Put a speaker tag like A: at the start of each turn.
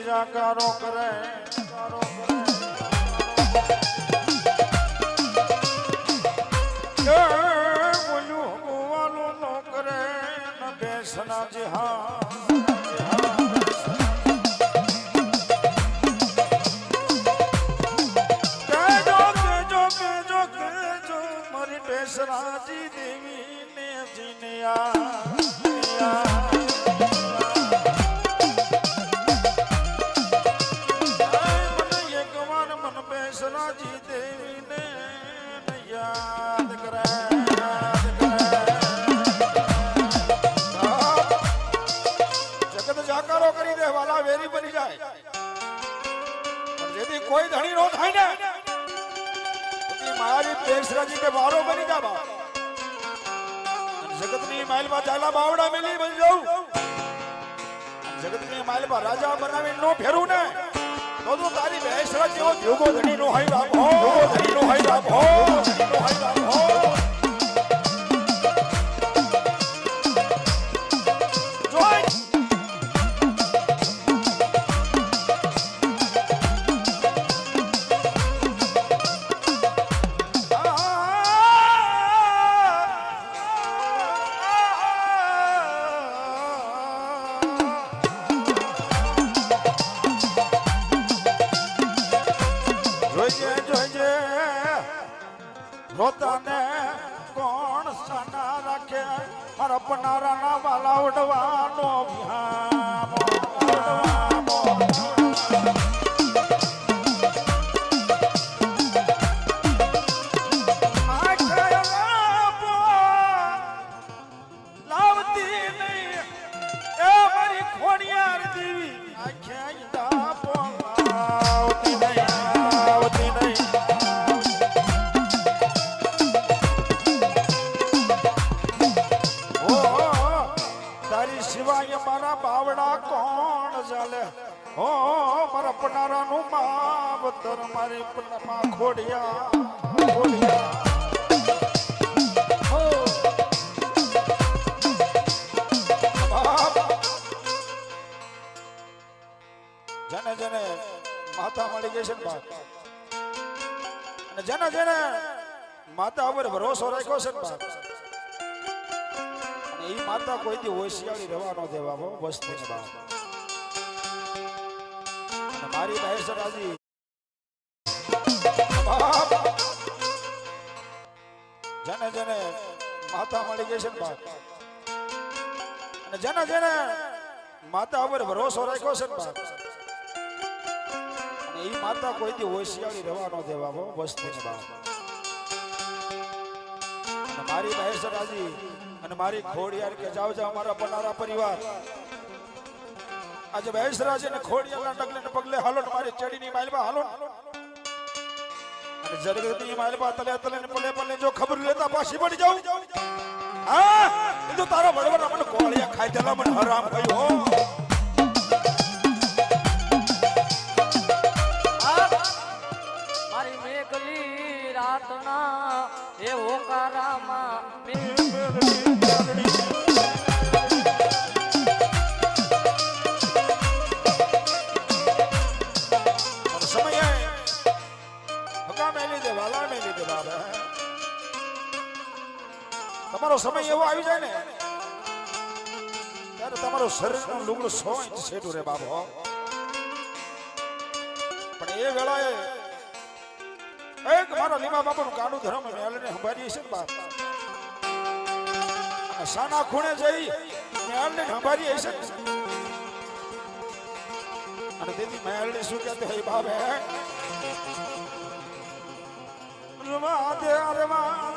A: જાકારો કરે બોલ્યું ગોવાલો નો કરે ન બેસના જે હા બેસરાજી દેવી ને જીનિયા મન બેસરાજી દેવી ને યાદ કરે જગત જાકારો કરી દે વાલા વેરી બની જાય પણ જેથી કોઈ ધણી નો થાય ને મારી બેસરાજી કે વારો બની જા બા જગતની માલમાં ચાલા બાવડા મેલી બની જાઉં જગતની માલમાં રાજા બનાવી નો ફેરું ને તો તારી બેસરાજી ઓ જોગો ધણી નો હોય બાપ હો ધણી નો હોય બાપ હો ધણી નો હોય બાપ હો રોતાને કોણ સાના રાખે મારા પનારાના વાલા ઉડવાનો લાવતી નહીં એ મારી ખોડિયાર દેવી આવતી નહીં આવતી નહીં સિવાય મારા બાવડા કોણ ચાલે હો મારા પનારાનું માવતર મારી પનમાં ખોડિયા જેને જેને માતા મળી ગઈ છે ને બાપ અને જેને જેને માતા ઉપર ભરોસો રાખ્યો છે ને બાપ એ માતા કોઈ દી હોશિયારી રહેવાનો દેવા હો વસ્તી ને બાપ અને મારી બેસરાજી બાપ જેને જેને માતા મળી ગઈ છે ને બાપ અને જેને જેને માતા ઉપર ભરોસો રાખ્યો છે ને બાપ અને એ માતા કોઈ દી હોશિયારી રહેવાનો દેવા હો વસ્તી ને બાપ અને મારી બેસરાજી અને મારી ખોડિયાર કે જાવ જાવ મારા પનારા પરિવાર આજે બેસરાજ અને ખોડિયારના ડગલે ને પગલે હાલો મારી ચડીની માલમાં હાલો અને જરગતની માલમાં તલે તલે ને પલે પલે જો ખબર લેતા પાછી પડી જાવ હા એ તો તારો બળવર મને કોળિયા ખાઈ દેલા મને હરામ ગયો હો
B: મારી મેઘલી રાતના એ હોકારામાં
A: તમારો સમય એવો આવી જાય ને ત્યારે તમારો શરીરનું લુગડું 100 ઇંચ છેટું રે બાબો પણ એ વેળાએ એક મારા લીમા બાપાનું કાંડું ધર્મ મેળને સંભાળીએ છે ને બાપ અને સાના ખૂણે જઈ મેળને સંભાળીએ છે અને તેથી મેળને શું કહેते હે બાપ હે રવા દે રવા